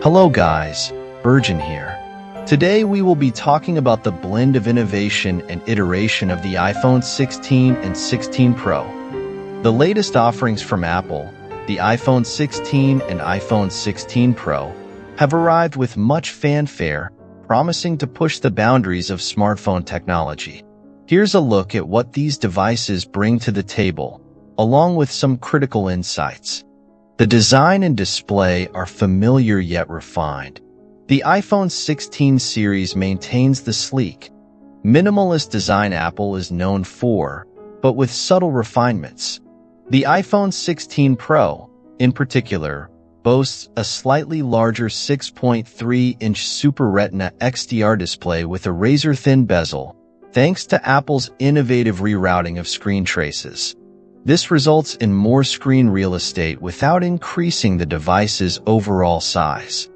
Hello guys, Burgeonn here. Today we will be talking about the blend of innovation and iteration of the iPhone 16 and 16 Pro. The latest offerings from Apple, the iPhone 16 and iPhone 16 Pro, have arrived with much fanfare, promising to push the boundaries of smartphone technology. Here's a look at what these devices bring to the table, along with some critical insights. The design and display are familiar yet refined. The iPhone 16 series maintains the sleek, minimalist design Apple is known for, but with subtle refinements. The iPhone 16 Pro, in particular, boasts a slightly larger 6.3-inch Super Retina XDR display with a razor-thin bezel, thanks to Apple's innovative rerouting of screen traces. This results in more screen real estate without increasing the device's overall size.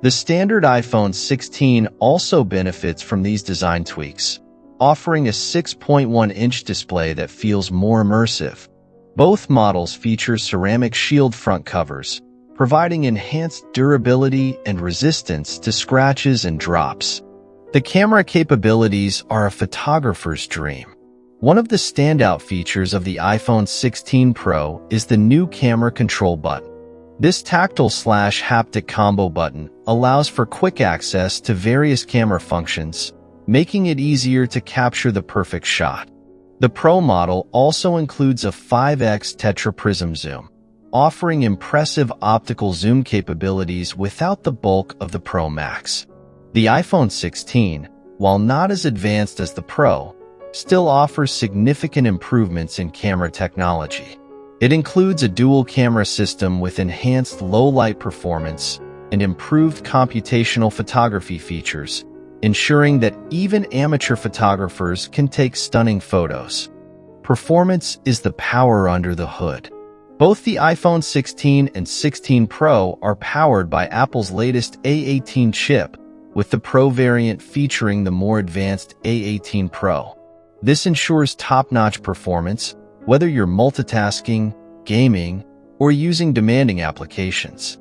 The standard iPhone 16 also benefits from these design tweaks, offering a 6.1-inch display that feels more immersive. Both models feature ceramic shield front covers, providing enhanced durability and resistance to scratches and drops. The camera capabilities are a photographer's dream. One of the standout features of the iPhone 16 Pro is the new camera control button. This tactile/haptic combo button allows for quick access to various camera functions, making it easier to capture the perfect shot. The Pro model also includes a 5x tetraprism zoom, offering impressive optical zoom capabilities without the bulk of the Pro Max. The iPhone 16, while not as advanced as the Pro, still offers significant improvements in camera technology. It includes a dual camera system with enhanced low-light performance and improved computational photography features, ensuring that even amateur photographers can take stunning photos. Performance is the power under the hood. Both the iPhone 16 and 16 Pro are powered by Apple's latest A18 chip, with the Pro variant featuring the more advanced A18 Pro. This ensures top-notch performance, whether you're multitasking, gaming, or using demanding applications.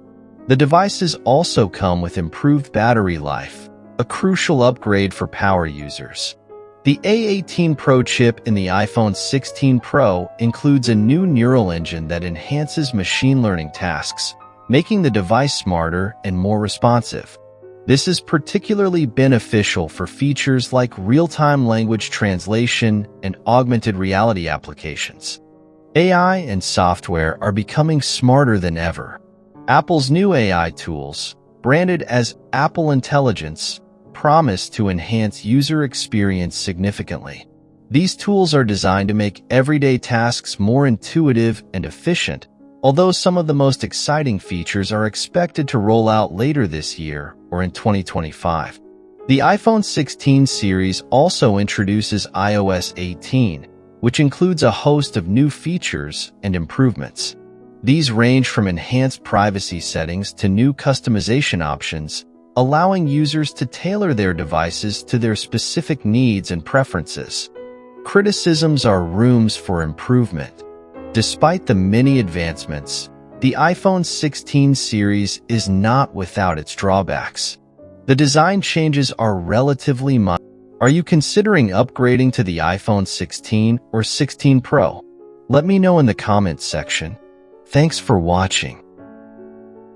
The devices also come with improved battery life, a crucial upgrade for power users. The A18 Pro chip in the iPhone 16 Pro includes a new neural engine that enhances machine learning tasks, making the device smarter and more responsive. This is particularly beneficial for features like real-time language translation and augmented reality applications. AI and software are becoming smarter than ever. Apple's new AI tools, branded as Apple Intelligence, promise to enhance user experience significantly. These tools are designed to make everyday tasks more intuitive and efficient, although some of the most exciting features are expected to roll out later this year or in 2025. The iPhone 16 series also introduces iOS 18, which includes a host of new features and improvements. These range from enhanced privacy settings to new customization options, allowing users to tailor their devices to their specific needs and preferences. Criticisms are rooms for improvement. Despite the many advancements, the iPhone 16 series is not without its drawbacks. The design changes are relatively minor. Are you considering upgrading to the iPhone 16 or 16 Pro? Let me know in the comments section. Thanks for watching.